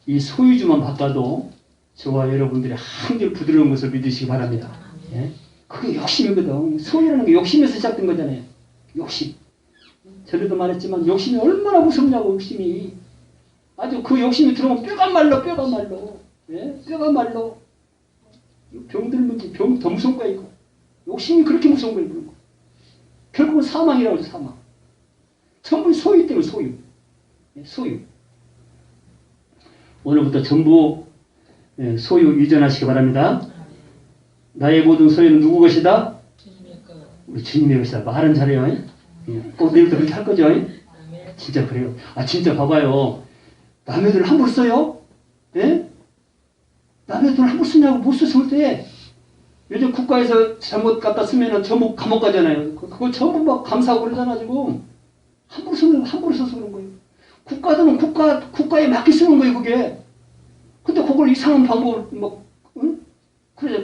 이 소유주만 바꿔도 저와 여러분들이 한결 부드러운 것을 믿으시기 바랍니다. 예? 그게 욕심이거든. 소유라는 게 욕심에서 시작된 거잖아요. 욕심. 전에도 말했지만 욕심이 얼마나 무섭냐고. 욕심이 아주 그 욕심이 들어오면 뼈가 말라, 뼈가 말라. 예? 뼈가 말라. 병들 문제, 병 더 무서운 거야, 이거. 욕심이 그렇게 무서운 거야, 이거. 결국은 사망이라고 하죠, 사망. 전부 소유 때문에 소유. 예, 소유. 오늘부터 전부 소유 이전하시기 바랍니다. 나의 모든 소유는 누구 것이다? 우리 주님의 것이다. 말은 잘해요. 예. 꼭 내일부터 그렇게 할 거죠. 진짜 그래요. 아, 진짜 봐봐요. 남의 돈을 함부로 써요? 예? 남의 돈을 함부로 쓰냐고 못 써서 때 요즘 국가에서 잘못 갖다 쓰면은 전부 감옥 가잖아요. 그거 전부 막 감사하고 그러잖아, 지금. 함부로 써서 그런 거예요. 국가들은 국가에 맞게 쓰는 거예요, 그게. 근데 그걸 이상한 방법을 응? 그러죠.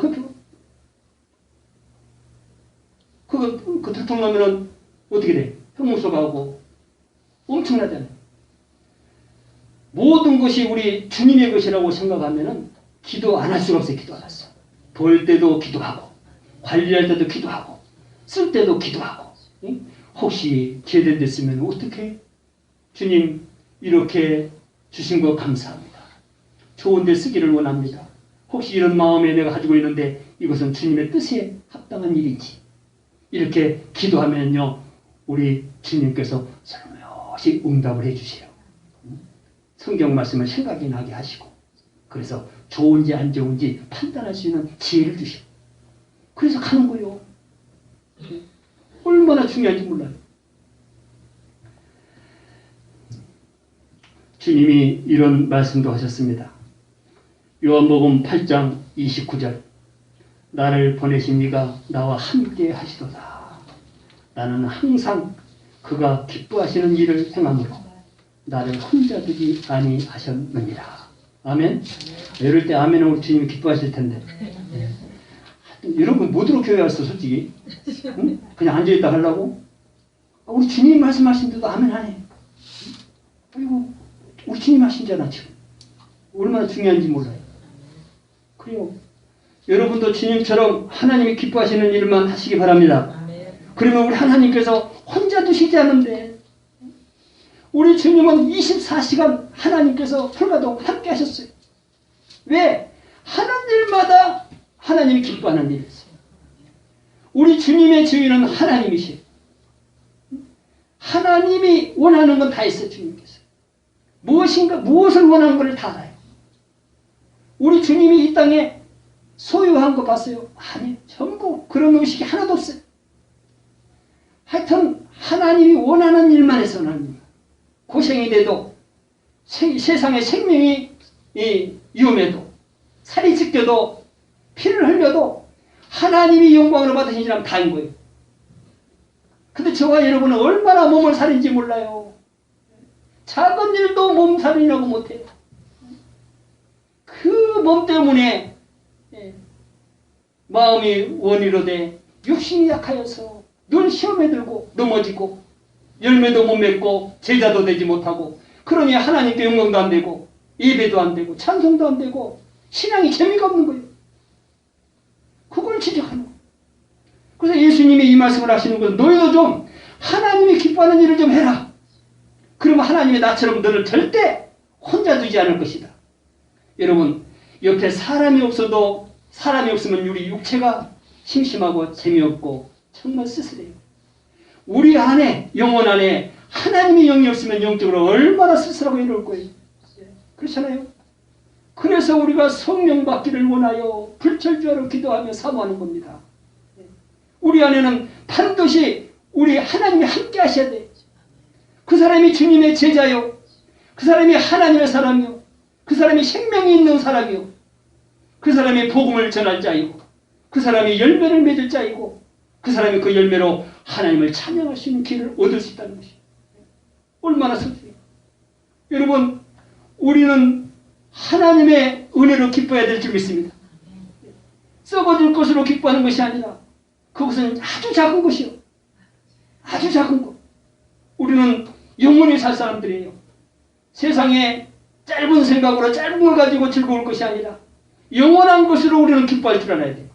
그거 들통나면은 어떻게 돼? 형무소 가고 엄청나잖아요. 모든 것이 우리 주님의 것이라고 생각하면은 기도 안 할 수가 없어요. 기도 안 했어. 벌 때도 기도하고, 관리할 때도 기도하고, 쓸 때도 기도하고. 응? 혹시 제대로 됐으면 어떻게? 주님 이렇게 주신 거 감사합니다. 좋은 데 쓰기를 원합니다. 혹시 이런 마음에 내가 가지고 있는데 이것은 주님의 뜻에 합당한 일인지. 이렇게 기도하면요, 우리 주님께서 살며시 응답을 해주세요. 성경 말씀을 생각이 나게 하시고, 그래서 좋은지 안 좋은지 판단할 수 있는 지혜를 주시고, 그래서 가는 거예요. 얼마나 중요한지 몰라요. 주님이 이런 말씀도 하셨습니다. 요한복음 8장 29절. 나를 보내신 이가 나와 함께 하시도다. 나는 항상 그가 기뻐하시는 일을 행함으로 나를 혼자 두지 아니하셨느니라. 아멘. 이럴 때 아멘하고 주님이 기뻐하실 텐데. 여러분 못 들어 교회 왔어, 솔직히. 응? 그냥 앉아있다 하려고? 우리 주님 말씀하신데도 아멘 하네. 그리고 우리 주님 하신잖아, 지금. 얼마나 중요한지 몰라요. 그래요. 여러분도 주님처럼 하나님이 기뻐하시는 일만 하시기 바랍니다. 그러면 우리 하나님께서 혼자 두시지 않는데, 우리 주님은 24시간 하나님께서 불가동 함께 하셨어요. 왜? 하는 일마다 하나님이 기뻐하는 일이 있어요. 우리 주님의 주인은 하나님이시에요. 하나님이 원하는 건 다 했어요, 주님께서. 무엇을 원하는 걸 다 알아요. 우리 주님이 이 땅에 소유한 거 봤어요? 아니, 전부 그런 의식이 하나도 없어요. 하여튼 하나님이 원하는 일만 해서 하나님. 고생이 돼도, 세상에 생명이 위험해도, 살이 찢겨도, 피를 흘려도 하나님이 영광으로 받으신 사람 다인 거예요. 근데 저와 여러분은 얼마나 몸을 살인지 몰라요. 작은 일도 몸살이라고 못해요. 그 몸 때문에 마음이 원이로 돼 육신이 약하여서 늘 시험에 들고 넘어지고 열매도 못 맺고 제자도 되지 못하고, 그러니 하나님께 영광도 안 되고 예배도 안 되고 찬송도 안 되고 신앙이 재미가 없는 거예요. 그걸 지적하는 거예요. 그래서 예수님이 이 말씀을 하시는 것은 너희도 좀 하나님이 기뻐하는 일을 좀 해라. 그러면 하나님이 나처럼 너를 절대 혼자 두지 않을 것이다. 여러분, 옆에 사람이 없어도, 사람이 없으면 우리 육체가 심심하고 재미없고 정말 쓸쓸해요. 우리 안에, 영혼 안에 하나님의 영이 없으면 영적으로 얼마나 쓸쓸하고 외로울 거예요. 그렇잖아요. 그래서 우리가 성령 받기를 원하여 불철주야로 기도하며 사모하는 겁니다. 우리 안에는 반드시 우리 하나님이 함께 하셔야 돼요. 그 사람이 주님의 제자요, 그 사람이 하나님의 사람이요, 그 사람이 생명이 있는 사람이요, 그 사람이 복음을 전할 자이고, 그 사람이 열매를 맺을 자이고, 그 사람이 그 열매로 하나님을 찬양할 수 있는 기회를 얻을 수 있다는 것이에요. 얼마나 슬프요. 여러분, 우리는 하나님의 은혜로 기뻐해야 될 줄 믿습니다. 썩어질 것으로 기뻐하는 것이 아니라 그것은 아주 작은 것이요. 아주 작은 것. 우리는 영원히 살 사람들이에요. 세상에 짧은 생각으로 짧은 걸 가지고 즐거울 것이 아니라 영원한 것으로 우리는 기뻐할 줄 알아야 돼요.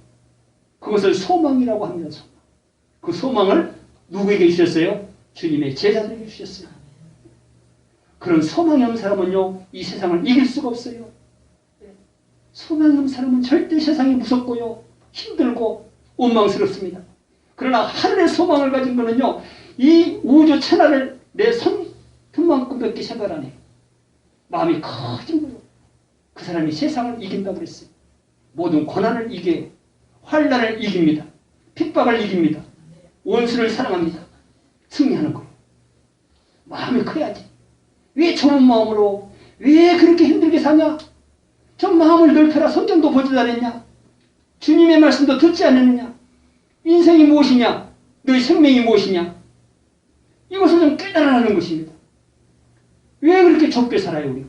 그것을 소망이라고 합니다. 소망. 그 소망을 누구에게 주셨어요? 주님의 제자들에게 주셨어요. 그런 소망이 없는 사람은요, 이 세상을 이길 수가 없어요. 소망이 없는 사람은 절대 세상이 무섭고요, 힘들고 원망스럽습니다. 그러나 하늘의 소망을 가진 거는요, 이 우주 천하를 내 손톱만큼밖에 생각 안 해요. 마음이 커진 거예요. 그 사람이 세상을 이긴다고 그랬어요. 모든 고난을 이겨 환난을 이깁니다. 핍박을 이깁니다. 원수를 사랑합니다. 승리하는 거예요. 마음이 커야지. 왜 좁은 마음으로 왜 그렇게 힘들게 사냐? 저 마음을 넓혀라. 성경도 보지도 않았냐? 주님의 말씀도 듣지 않았느냐? 인생이 무엇이냐? 너의 생명이 무엇이냐? 이것을 좀 깨달아라는 것입니다. 왜 그렇게 좁게 살아요, 우리가?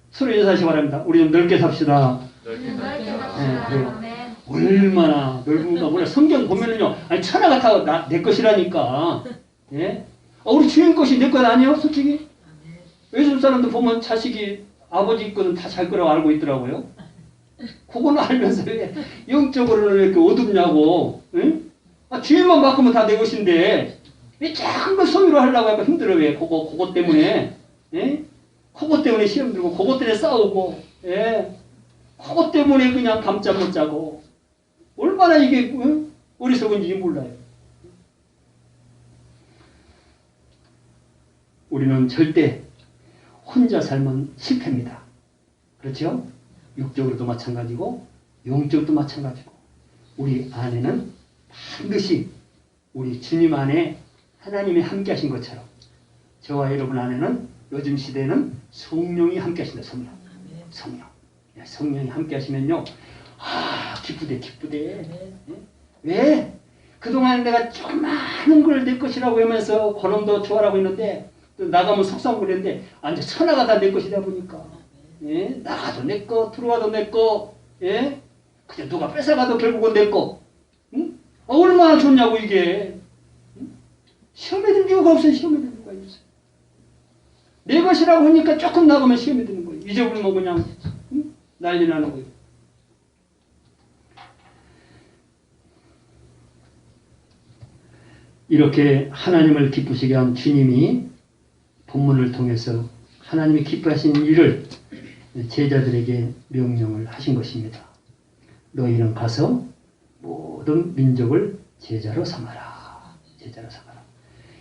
서로 인사하시기 바랍니다. 우리 좀 넓게 삽시다. 넓게 삽시다. 네, 그래요. 얼마나 넓은가 몰라. 성경 보면은요, 아니, 천하가 다 내 것이라니까. 예? 우리 주인 것이 내 것 아니에요, 솔직히? 외국 사람들 보면 자식이 아버지 거는 다 잘 거라고 알고 있더라고요. 그거는 알면서 왜 영적으로는 왜 이렇게 어둡냐고. 응? 주인만 바꾸면 다 내 것인데 왜 작은 거 소유로 하려고 하면 힘들어. 왜? 그거 때문에. 예? 그거 때문에 시험 들고, 그거 때문에 싸우고, 예? 그거 때문에 그냥 밤잠 못 자고. 얼마나 이게 어리석은지 몰라요. 우리는 절대 혼자 살면 실패입니다. 그렇죠? 육적으로도 마찬가지고 영적으로도 마찬가지고 우리 안에는 반드시 우리 주님 안에 하나님이 함께 하신 것처럼 저와 여러분 안에는 요즘 시대는 성령이 함께 하신다. 성령. 성령이 함께 하시면요, 기쁘대. 왜? 그동안 내가 좀 많은 걸 내 것이라고 하면서 그놈도 좋아하고 있는데 또 나가면 속상거리는데 이제 천하가 다 내 것이다 보니까, 예? 나가도 내 거, 들어와도 내 거, 예? 그냥 누가 뺏어가도 결국은 내 거. 응? 얼마나 좋냐고 이게. 응? 시험에 들 이유가 없어요. 시험에 들 이유가 없어요. 내 것이라고 하니까 조금 나가면 시험에 드는 거예요. 잊어버리면 그냥 난리 나는 거예요. 이렇게 하나님을 기쁘시게 한 주님이 본문을 통해서 하나님이 기뻐하신 일을 제자들에게 명령을 하신 것입니다. 너희는 가서 모든 민족을 제자로 삼아라. 제자로 삼아라.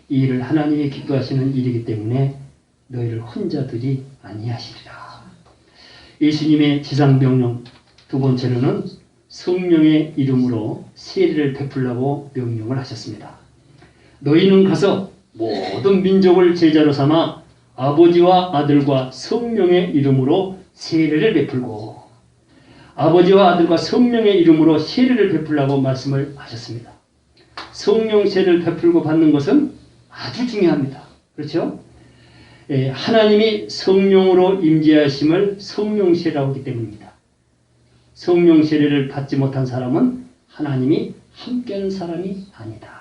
이 일을 하나님이 기뻐하시는 일이기 때문에 너희를 혼자 두지 아니하시리라. 예수님의 지상명령 두 번째로는 성령의 이름으로 세례를 베풀라고 명령을 하셨습니다. 너희는 가서 모든 민족을 제자로 삼아 아버지와 아들과 성령의 이름으로 세례를 베풀고, 아버지와 아들과 성령의 이름으로 세례를 베풀라고 말씀을 하셨습니다. 성령 세례를 베풀고 받는 것은 아주 중요합니다. 그렇죠? 하나님이 성령으로 임재하심을 성령 세례라고 하기 때문입니다. 성령 세례를 받지 못한 사람은 하나님이 함께하는 사람이 아니다.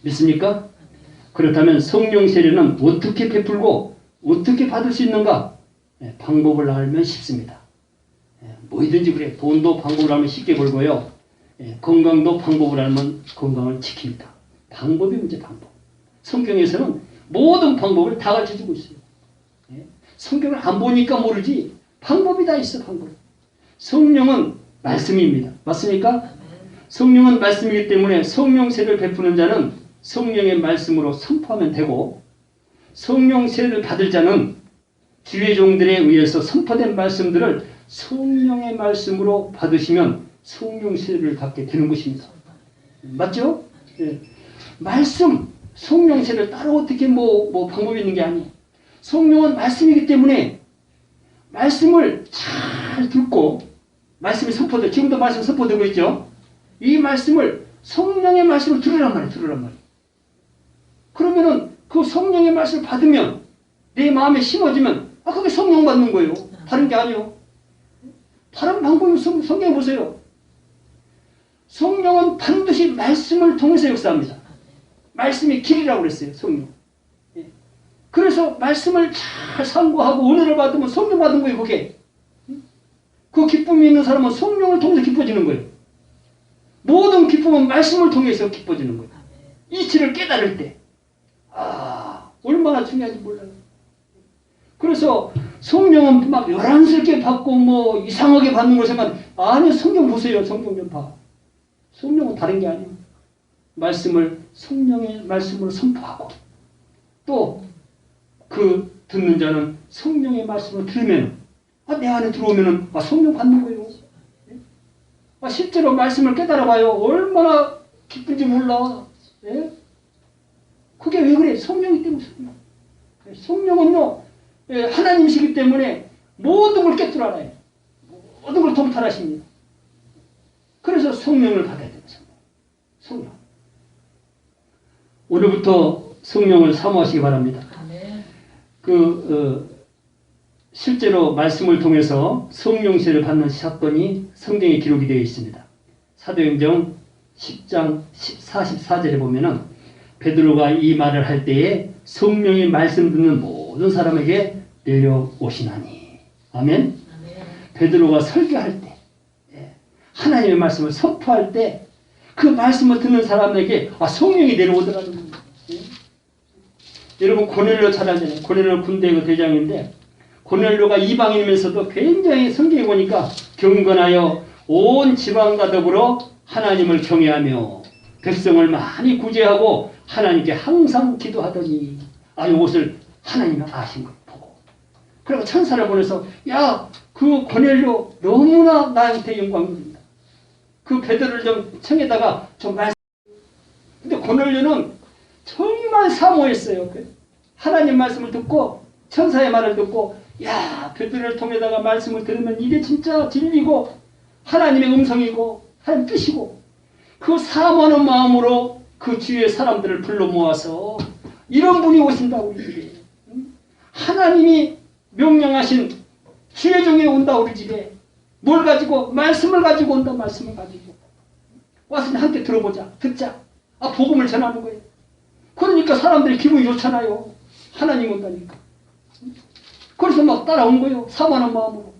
믿습니까? 그렇다면 성령 세례는 어떻게 베풀고 어떻게 받을 수 있는가? 방법을 알면 쉽습니다. 뭐든지 그래. 돈도 방법을 알면 쉽게 벌고요. 건강도 방법을 알면 건강을 지킵니다. 방법이 문제, 방법. 성경에서는 모든 방법을 다 가르쳐주고 있어요. 성경을 안 보니까 모르지 방법이 다 있어. 방법. 성령은 말씀입니다. 맞습니까? 성령은 말씀이기 때문에 성령 세례를 베푸는 자는 성령의 말씀으로 선포하면 되고, 성령 세례를 받을 자는 주의 종들에 의해서 선포된 말씀들을 성령의 말씀으로 받으시면 성령 세례를 받게 되는 것입니다. 맞죠? 네. 말씀, 성령 세례를 따로 어떻게 뭐 방법이 있는 게 아니에요. 성령은 말씀이기 때문에 말씀을 잘 듣고, 말씀이 선포돼, 지금도 말씀 선포되고 있죠? 이 말씀을 성령의 말씀을 들으란 말이에요. 그러면은 그 성령의 말씀을 받으면 내 마음에 심어지면 그게 성령 받는 거예요. 다른 게 아니에요. 다른 방법은 성경에 보세요. 성령은 반드시 말씀을 통해서 역사합니다. 말씀이 길이라고 그랬어요. 성령. 그래서 말씀을 잘 상고하고 은혜를 받으면 성령 받은 거예요. 그게. 그 기쁨이 있는 사람은 성령을 통해서 기뻐지는 거예요. 모든 기쁨은 말씀을 통해서 기뻐지는 거예요. 이치를 깨달을 때 얼마나 중요한지 몰라요. 그래서 성령은 막 요란스럽게 받고 뭐 이상하게 받는 걸 생각. 아니, 성경 보세요. 성경 좀 봐. 성령은 다른 게 아니에요. 말씀을 성령의 말씀으로 선포하고 또 그 듣는 자는 성령의 말씀을 들으면 내 안에 들어오면은 성령 받는 거예요. 실제로 말씀을 깨달아봐요. 얼마나 기쁜지 몰라. 예? 그게 왜 그래? 성령이기 때문에. 성령은요, 하나님이시기 때문에 모든 걸 깨뜨려 알아요. 모든 걸 통달하십니다. 그래서 성령을 받아야 돼요. 성령. 오늘부터 성령을 사모하시기 바랍니다. 실제로 말씀을 통해서 성령세를 받는 사건이 성경에 기록이 되어 있습니다. 사도행전 10장 44절에 보면은 베드로가 이 말을 할 때에 성령이 말씀 듣는 모든 사람에게 내려오시나니. 아멘. 베드로가 설교할 때, 하나님의 말씀을 선포할 때 그 말씀을 듣는 사람에게 성령이 내려오더라는 거예요. 여러분, 고넬료 잘 알잖아요. 고넬료 군대의 대장인데, 고넬료가 이방인이면서도 굉장히 성경에 보니까 경건하여 온 지방과 더불어 하나님을 경외하며 백성을 많이 구제하고 하나님께 항상 기도하더니, 이것을 하나님이 아신 걸 보고, 그리고 천사를 보내서 그 고넬료 너무나 나한테 영광 드린다. 그 베드로를 좀 청에다가 좀 말씀. 근데 고넬료는 정말 사모했어요. 하나님 말씀을 듣고 천사의 말을 듣고 베드로를 통해다가 말씀을 들으면 이게 진짜 진리고 하나님의 음성이고 하나님 뜻이고, 그 사모하는 마음으로 그 주위의 사람들을 불러 모아서 이런 분이 오신다고. 우리 집에 하나님이 명령하신 주의 종이 온다. 우리 집에 뭘 가지고? 말씀을 가지고 온다. 말씀을 가지고 와서 함께 들어보자. 듣자. 복음을 전하는 거예요. 그러니까 사람들이 기분이 좋잖아요. 하나님 온다니까. 그래서 막 따라온 거예요. 사모하는 마음으로.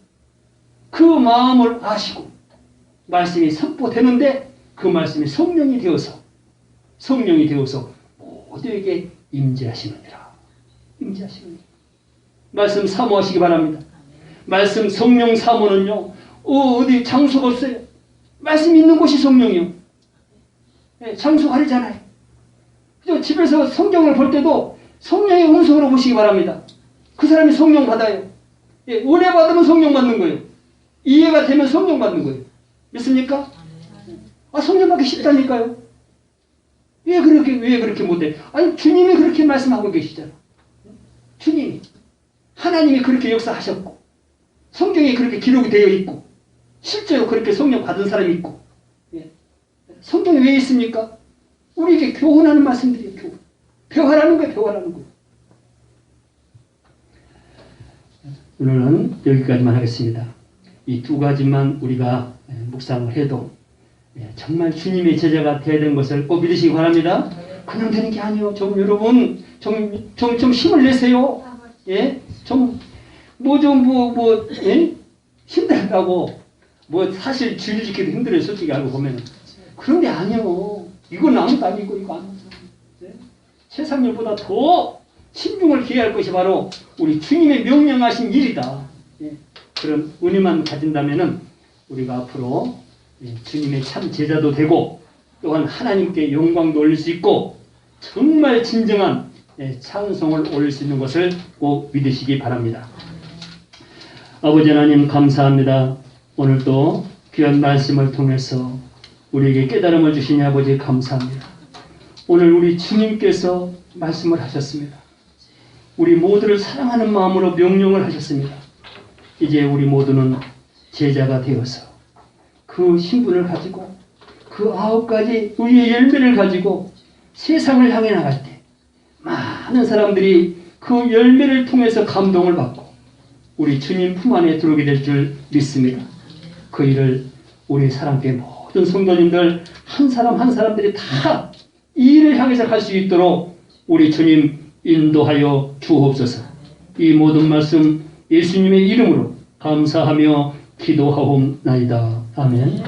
그 마음을 아시고 말씀이 선포되는데 그 말씀이 성령이 되어서 모두에게 임재하시느니라. 임재하시느니라. 말씀 사모하시기 바랍니다. 말씀 성령 사모는요, 어디 장소가 없어요. 말씀이 있는 곳이 성령이요. 장소 가리잖아요. 집에서 성경을 볼 때도 성령의 음성으로 보시기 바랍니다. 그 사람이 성령 받아요. 은혜 받으면 성령 받는 거예요. 이해가 되면 성령 받는 거예요. 믿습니까? 성령 받기 쉽다니까요. 왜 그렇게 못해? 주님이 그렇게 말씀하고 계시잖아. 주님이. 하나님이 그렇게 역사하셨고, 성경에 그렇게 기록이 되어 있고, 실제로 그렇게 성령 받은 사람이 있고. 성경이 왜 있습니까? 우리에게 교훈하는 말씀들이에요. 교훈. 배워라는 거예요. 배워라는 거예요. 오늘은 여기까지만 하겠습니다. 이 두 가지만 우리가 묵상을 해도 정말 주님의 제자가 되어야 되는 것을 꼭 믿으시기 바랍니다. 그냥 되는 게 아니에요. 여러분 좀 힘을 내세요. 힘들다고 사실 주일 지키기 힘들어요. 솔직히 알고 보면. 그런 게 아니에요. 이건 아무것도 아니고 이거 아니에요. 세상 일보다 더 신중을 기해야 할 것이 바로 우리 주님의 명령하신 일이다. 그런 은혜만 가진다면은 우리가 앞으로 주님의 참 제자도 되고 또한 하나님께 영광도 올릴 수 있고 정말 진정한 찬송을 올릴 수 있는 것을 꼭 믿으시기 바랍니다. 아버지 하나님 감사합니다. 오늘도 귀한 말씀을 통해서 우리에게 깨달음을 주시니 아버지 감사합니다. 오늘 우리 주님께서 말씀을 하셨습니다. 우리 모두를 사랑하는 마음으로 명령을 하셨습니다. 이제 우리 모두는 제자가 되어서 그 신분을 가지고 그 9가지 의의 열매를 가지고 세상을 향해 나갈 때 많은 사람들이 그 열매를 통해서 감동을 받고 우리 주님 품 안에 들어오게 될 줄 믿습니다. 그 일을 우리 사랑교회 모든 성도님들 한 사람 한 사람들이 다 이 일을 향해서 갈 수 있도록 우리 주님 인도하여 주옵소서. 이 모든 말씀 예수님의 이름으로 감사하며 기도하옵나이다. 아멘.